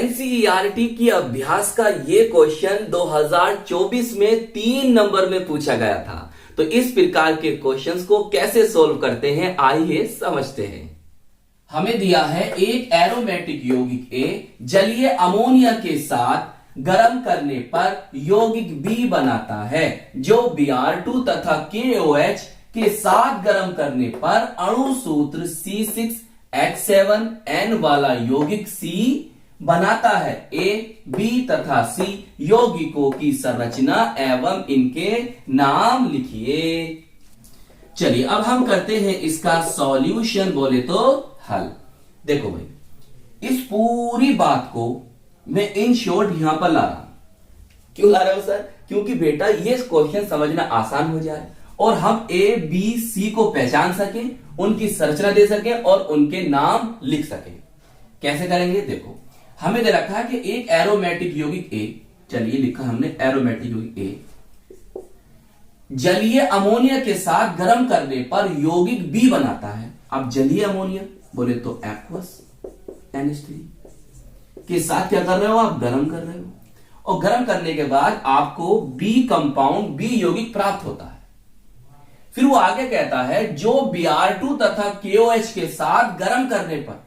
NCERT की अभ्यास का ये क्वेश्चन 2024 में 3 नंबर में पूछा गया था। तो इस प्रकार के क्वेश्चंस को कैसे सोल्व करते हैं, आइए समझते हैं। हमें दिया है एक एरोमेटिक यौगिक ए जलीय अमोनिया के साथ गर्म करने पर यौगिक बी बनाता है, जो Br2 तथा KOH के साथ गर्म करने पर अणु सूत्र C6H7N वाला यौगिक C बनाता है। ए, बी तथा सी यौगिकों की संरचना एवं इनके नाम लिखिए। चलिए अब हम करते हैं इसका सॉल्यूशन, बोले तो हल। देखो भाई, इस पूरी बात को मैं इन शॉर्ट यहां पर ला रहा हूं। क्यों ला रहा हूं सर? क्योंकि बेटा ये क्वेश्चन समझना आसान हो जाए और हम ए बी सी को पहचान सकें, उनकी संरचना दे सकें और उनके नाम लिख सकें। कैसे करेंगे? देखो, हमें दे रखा है कि एक एरोमेटिक यौगिक ए, चलिए लिखा हमने एरोमेटिक यौगिक ए जलीय अमोनिया के साथ गर्म करने पर यौगिक बी बनाता है। अब जलीय अमोनिया बोले तो एक्वस NH3 के साथ क्या कर रहे हो? आप गर्म कर रहे हो और गर्म करने के बाद आपको बी कंपाउंड, बी यौगिक प्राप्त होता है। फिर वो आगे कहता है जो Br2 तथा KOH के साथ गर्म करने पर,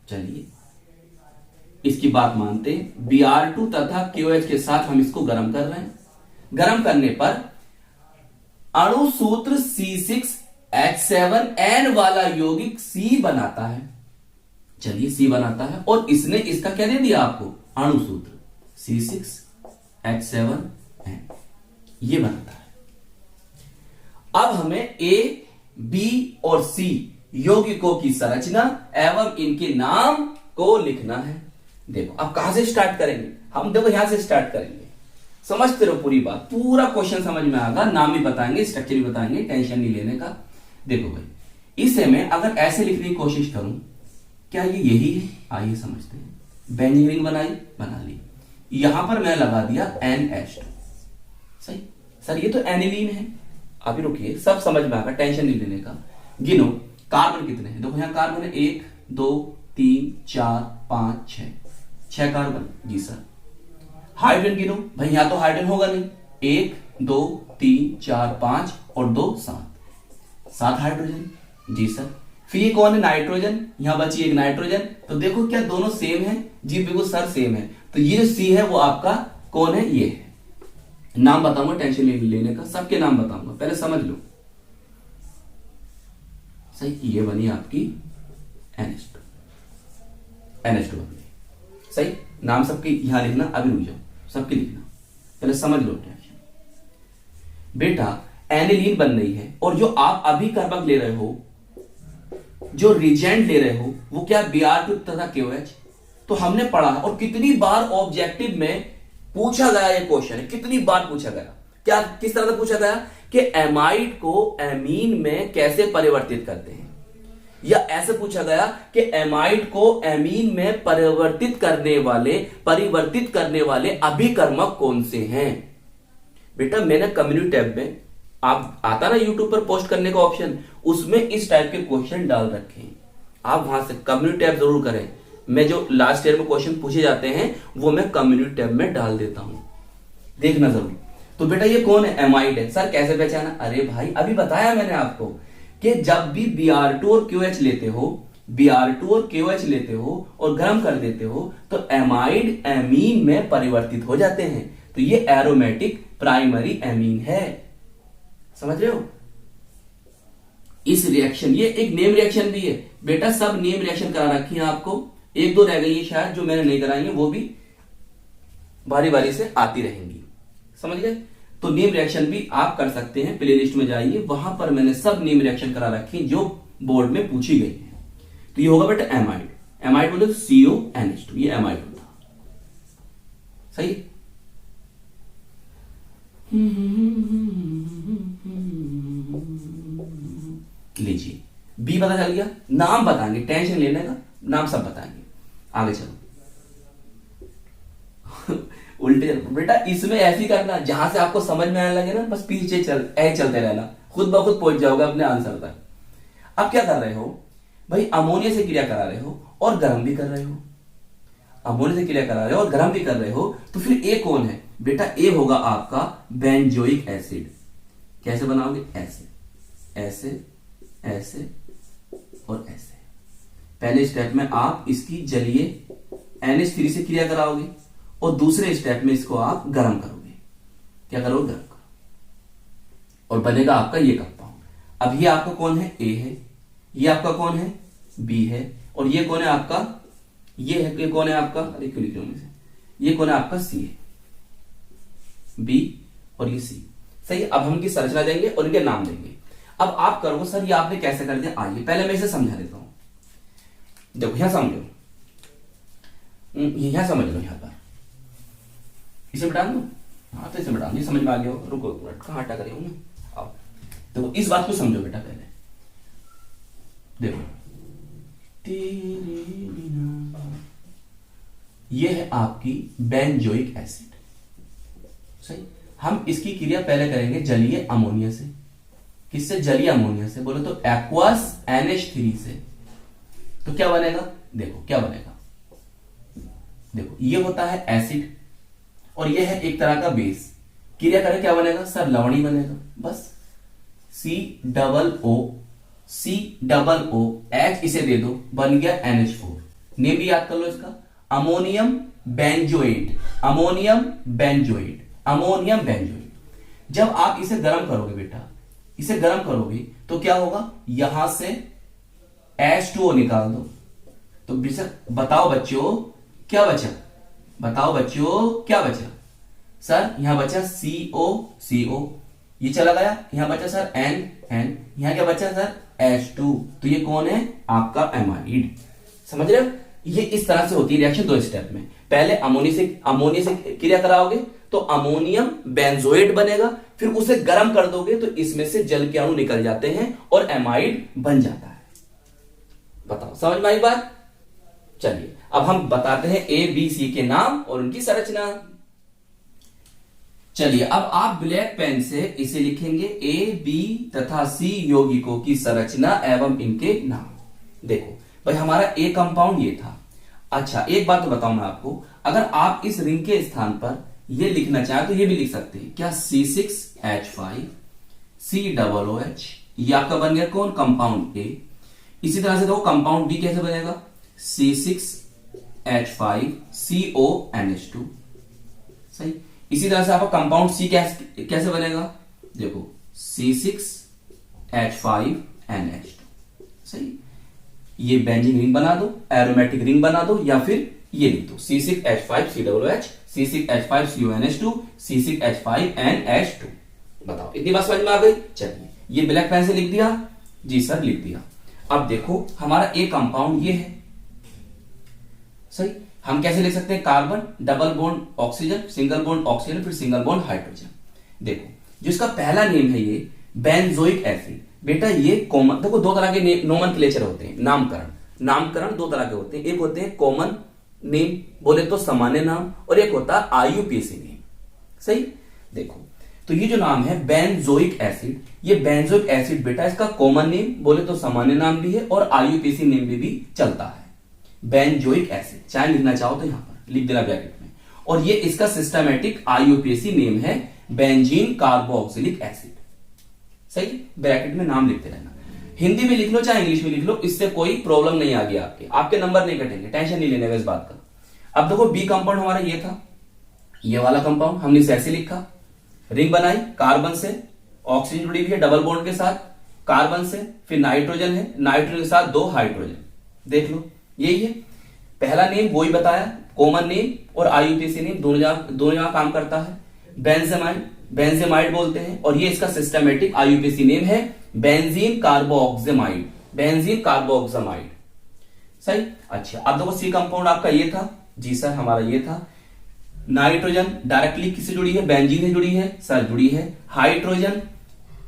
चलिए इसकी बात मानते हैं, Br2 तथा KOH के साथ हम इसको गर्म कर रहे हैं। गर्म करने पर अणु सूत्र C6H7N वाला यौगिक C बनाता है। चलिए C बनाता है और इसने इसका क्या दे दिया आपको? अणु सूत्र C6H7N, ये बनाता है। अब हमें A, B और C यौगिकों की संरचना एवं इनके नाम को लिखना है। देखो अब कहां से स्टार्ट करेंगे हम? देखो यहां से स्टार्ट करेंगे। समझते रहो पूरी बात, पूरा क्वेश्चन समझ में आएगा। नाम भी बताएंगे, स्ट्रक्चर भी बताएंगे, टेंशन नहीं लेने का। देखो भाई, इसे मैं अगर ऐसे लिखने की कोशिश करूं, क्या ये यही है? आइए समझते हैं। बेंजीन रिंग बनाई, बना ली। यहां पर मैं लगा दिया NH2। सही सर, ये तो एनिलीन है। अभी रुकिए, सब समझ में आएगा, टेंशन नहीं लेने का। गिनो कार्बन कितने हैं। देखो यहां कार्बन है 1 2 3 4 5 6 6 कार्बन। जी सर। हाइड्रोजन गिनो भाई, यहां तो हाइड्रोजन होगा नहीं। 1 2 3 4 5 और 2 7 हाइड्रोजन। जी सर। फिर ये कौन है? नाइट्रोजन। यहां बची एक नाइट्रोजन। तो देखो क्या दोनों सेम है? जी बिल्कुल सर सेम है। तो ये जो सी है वो आपका कौन है? ये है। नाम बताऊंगा, टेंशन लेने का, सबके नाम बताऊंगा, पहले समझ लो। सही, ये बनी आपकी NH2 बनी। सही, नाम सबके यहां लिखना। अभी रुक जाओ, सबके लिखना, पहले समझ लो टेंशन। बेटा एनिलीन बन रही है और जो आप अभी कर्बक ले रहे हो, जो रिजेंट ले रहे हो, वो क्या? Br2 तथा KOH। तो हमने पढ़ा और कितनी बार ऑब्जेक्टिव में पूछा गया ये क्वेश्चन है, कितनी बार पूछा गया। क्या किस तरह से पूछा गया कि एमाइड को एमीन में कैसे परिवर्तित करते हैं, या ऐसे पूछा गया कि एमाइड को एमीन में परिवर्तित करने वाले अभिकर्मक कौन से हैं। बेटा मैंने कम्युनिटी टैब में, आप आता ना यूट्यूब पर पोस्ट करने का ऑप्शन, उसमें इस टाइप के क्वेश्चन डाल रखे हैं। आप वहां से कम्युनिटी टैब जरूर करें। मैं जो लास्ट ईयर में क्वेश्चन पूछे जाते हैं वो मैं कम्युनिटी टैब में डाल देता हूं, देखना जरूर। तो बेटा ये कौन है? एमाइड है। सर कैसे पहचाना? अरे भाई अभी बताया मैंने आपको कि जब भी Br2 और KOH लेते हो और गर्म कर देते हो तो एमाइड एमीन में परिवर्तित हो जाते हैं। तो ये एरोमेटिक प्राइमरी एमीन है। समझ रहे हो? इस रिएक्शन, ये एक नेम रिएक्शन भी है बेटा। सब नेम रिएक्शन करा रखी है आपको, 1-2 रह गई है शायद जो मैंने नहीं कराई है, वो भी बारी बारी से आती रहेंगी। समझ गए? तो नेम रिएक्शन भी आप कर सकते हैं। प्लेलिस्ट में जाइए, वहां पर मैंने सब नेम रिएक्शन करा रखी जो बोर्ड में पूछी गई है। तो ये होगा बेटा एमाइड। एमाइड बोले तो CONH2, ये एमाइड होता। सही। लीजिए बी पता चल गया। नाम बताएंगे, टेंशन लेने का, नाम सब बताएंगे। आगे चलो। उल्टे बेटा इसमें ऐसी करना, जहां से आपको समझ में आने लगे ना, बस पीछे चलते रहना, खुद ब खुद पहुंच जाओगे अपने आंसर तक। अब क्या कर रहे हो भाई? अमोनिया से क्रिया करा रहे हो और गर्म भी कर रहे हो। अमोनिया से क्रिया करा रहे हो और गर्म भी कर रहे हो, तो फिर ए कौन है बेटा? ए होगा आपका बेंजोइक एसिड। कैसे बनाओगे? ऐसे ऐसे ऐसे और ऐसे। पहले स्टेप में आप इसकी जलीय NH3 से क्रिया कराओगे और दूसरे स्टेप में इसको आप गर्म करोगे। क्या करोगे? गर्म करो और बनेगा आपका ये कंपाउंड। अब ये आपका कौन है? ए है। ये आपका कौन है? बी है। और ये कौन है आपका? ये है। ये कौन है आपका? अरे क्यों लिख रहे हो? ये कौन है आपका? सी है। बी और ये सी। सही है। अब हम इनकी संरचना देंगे और इनके नाम देंगे। अब आप करोगे सर ये आपने कैसे कर दिया? आइए पहले मैं इसे समझा देता हूं। देखो यहां समझो, यहां समझ लो। यहां पर इसे मिटा दो। हाँ तो इसे मिटा दो, समझ में आ गया हो। रुको कहां हटा कर आओ। देखो इस बात को समझो बेटा। पहले देखो, ये है आपकी बेंजोइक एसिड। सही। हम इसकी क्रिया पहले करेंगे जलीय अमोनिया से। किससे? जलीय अमोनिया से। बोलो तो एक्वस NH3 से। तो क्या बनेगा? देखो क्या बनेगा। देखो ये होता है एसिड और ये है एक तरह का बेस। क्रिया करें क्या बनेगा? सर लवणी बनेगा। बस COO इसे दे दो, बन गया NH4। नेम भी याद कर लो इसका, ammonium benzoate. Ammonium benzoate, ammonium benzoate. जब आप इसे गर्म करोगे बेटा, इसे गर्म करोगे तो क्या होगा? यहां से H2O निकाल दो। तो बताओ बच्चों क्या बचा? बताओ बच्चों क्या बचा? सर यहां बचा CO, ये चला गया। यहां बचा सर N, यहां क्या बचा सर? H2। तो ये कौन है? आपका एमाइड। समझ रहे हो? ये इस तरह से होती है रिएक्शन दो स्टेप में। पहले अमोनिया से क्रिया कराओगे तो अमोनियम बेंजोएट बनेगा, फिर उसे गर्म कर दोगे तो इसमें से जल के अणु निकल जाते हैं और एमाइड बन जाता है। बताओ समझ में आई बात? चलिए अब हम बताते हैं A, B, C के नाम और उनकी संरचना। चलिए अब आप ब्लैक पेन से इसे लिखेंगे A, B तथा C यौगिकों की संरचना एवं इनके नाम। देखो भाई हमारा A कंपाउंड ये था। अच्छा एक बात तो बताऊं मैं आपको, अगर आप इस रिंग के स्थान पर ये लिखना चाहे तो ये भी लिख सकते हैं। क्या? C6H5 COOH, ये आपका बन गया कौन? Compound A। इसी तरह से देखो कंपाउंड B कैसे बनेगा? C6H5 CONH2। सही। इसी तरह से आपका कंपाउंड C कैसे बनेगा? देखो C6H5NH2। सही। ये बेंजीन रिंग बना दो, एरोमेटिक रिंग बना दो, या फिर ये लिख दो C6H5COOH, C6H5CONH2, C6H5NH2। बताओ इतनी बात समझ में आ गई? चलिए ये ब्लैक पेन से लिख दिया जी सर, लिख दिया। अब देखो हमारा A कंपाउंड ये है। सही। हम कैसे लिख सकते हैं? Carbon double bond oxygen, single bond oxygen, फिर सिंगल बॉन्ड हाइड्रोजन। देखो जो इसका पहला नेम है ये बेंजोइक एसिड। बेटा ये कॉमन, देखो दो तरह के नोमेनक्लेचर होते हैं, नामकरण दो तरह के होते हैं। एक होते हैं कॉमन नेम, बोले तो सामान्य नाम, और एक होता है IUPAC नेम। सही। देखो तो ये जो नाम है बेंजोइक एसिड, ये बेंजोइक एसिड बेटा इसका कॉमन नेम बोले तो सामान्य नाम भी है और IUPAC नेम में भी चलता है। बेंजोइक एसिड चाहे लिखना चाहो तो यहां पर लिख देना ब्रैकेट में। और ये इसका सिस्टमैटिक IUPAC नेम है बेंजीन कार्बोक्सिलिक एसिड। सही। ब्रैकेट में नाम लिखते रहना। हिंदी में लिख लो चाहे इंग्लिश में लिख लो, इससे कोई प्रॉब्लम नहीं आगे आपके नंबर नहीं कटेंगे, टेंशन नहीं लेने का इस बात का। अब देखो बी कंपाउंड हमारा ये था, ये वाला कंपाउंड हमने इसे ऐसे लिखा, रिंग बनाई, कार्बन से ऑक्सीजन जुड़ी हुई है डबल बॉन्ड के साथ, कार्बन से फिर नाइट्रोजन है, नाइट्रोजन के साथ 2 हाइड्रोजन। देख लो यही है। पहला नेम वही बताया, कॉमन नेम और IUPAC नेम दोनों जगह काम करता है। बेंजेमाइड बोलते हैं, और ये इसका सिस्टमैटिक IUPAC नेम है बेंजीन कार्बोक्सामाइड। सही। अच्छा अब देखो सी कंपाउंड आपका ये था जी सर, हमारा ये था। नाइट्रोजन डायरेक्टली किससे जुड़ी है? बेंजीन से जुड़ी है सर, जुड़ी है। हाइड्रोजन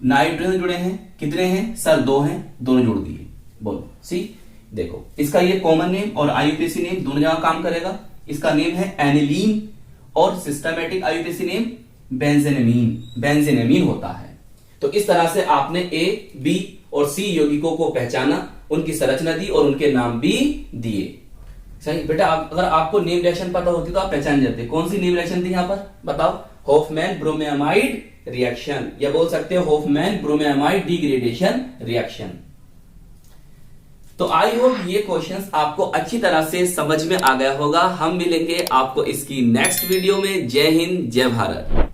नाइट्रोजन जुड़े हैं, कितने हैं सर? 2 हैं, दोनों जोड़ दिए। बोलो सी। देखो इसका ये कॉमन नेम और IUPAC नेम दोनों जगह काम करेगा। इसका नेम है एनिलीन और सिस्टमैटिक IUPAC नेम बेंजेनेमीन होता है। तो इस तरह से आपने A, B और C यौगिकों को पहचाना, उनकी संरचना दी और उनके नाम भी दिए। सही बेटा, अगर आपको नेम रिएक्शन पता होती तो आप पहचान जाते। कौन सी नेम रिएक्शन थी यहां पर बताओ? हॉफमैन ब्रोमेमाइड रिएक्शन, या बोल सकते हो हॉफमैन ब्रोमेमाइड डिग्रेडेशन रिएक्शन। तो आई होप ये क्वेश्चंस आपको अच्छी तरह से समझ में आ गया होगा। हम मिलेंगे आपको इसकी नेक्स्ट वीडियो में। जय हिंद, जय भारत।